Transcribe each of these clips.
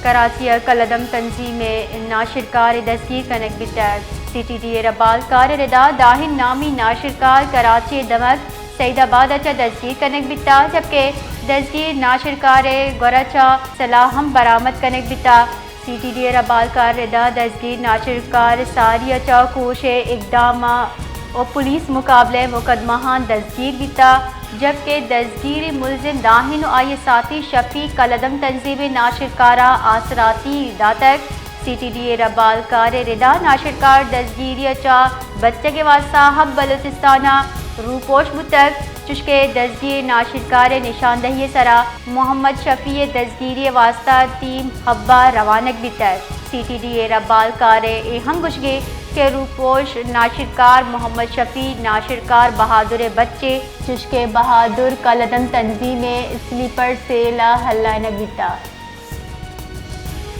کراچی کلدم تنظیم ناشرکار دستگیر کنک بیتر C T D ربال کار ردا داہن نامی ناشرکار کراچی دمک سعید آباد اچا دستگیر کنک بیتا جبکہ دستگیر ناشرکار گورچا سلاہم برآمد کنک بیتا سی ٹی ڈی ربال کار ردا دستگیر ناشرکار ساری اچا کوش اقدام اور پولیس مقابلے مقدمہ دستگیر بیتا جبکہ دستگیر ملزم داہن و آئی ساتھی شفیق کلدم تنظیم ناشرکارہ آسراتی داتک سی ٹی ڈی ربال کار ردا ناشرکار دستگیری اچا بچے کے واسطہ حب بلوچستانہ روپوش بتک چشکے دستگیر ناشرکار نشاندہی سرا محمد شفیع دستگیری واسطہ ٹیم حبہ روانک بیتر سی ٹی ڈی ربال کار اہم گشگے کہ روپوش ناشرکار محمد شفیع ناشرکار بہادر بچے چشکے بہادر کلدم تنظیم سلیپر سے لا حلہ نگیتا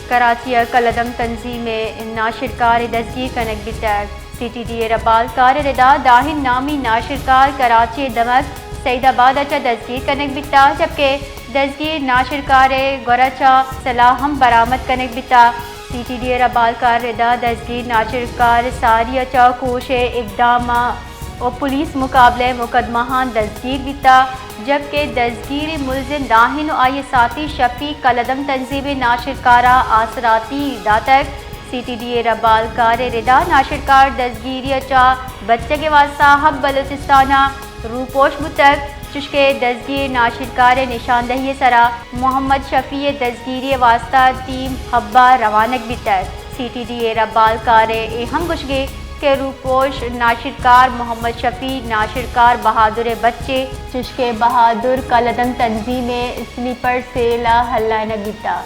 کراچی کلدم تنظیم ناشرکار دستگیر کنک بیتر سی ٹی ڈی ربال کار ردا داہن نامی ناشرکار کراچی دمک سعید آباد اچا دستگیر کنک بیتا جبکہ دستگیر ناشرکار گورچا سلاہم برآمد کنک بیتا سی ٹی ڈی ربال کار ردا دستگیر ناشرکار ساری اچا کوش اقدام اور پولیس مقابلے مقدمہ دستگیر بیتا جبکہ دستگیر ملزم داہن و آئی ساتھی شفیق کلدم تنظیم ناشرکارہ آسراتی داتک سی ٹی ڈی ربال کار ردا ناشرکار دستگیری اچا بچے کے واسطہ حب بلوچستانہ روپوش بتک چشکے دستگیر ناشرکار نشاندہی سرا محمد شفیع دستگیری واسطہ ٹیم حبہ روانک بیتر سی ٹی ڈی ربال کار اہم گشگے کہ روپوش ناشرکار محمد شفیع ناشرکار بہادر بچے چشکے بہادر کلدم تنظیم سلیپر سے لا حلہ نگیتا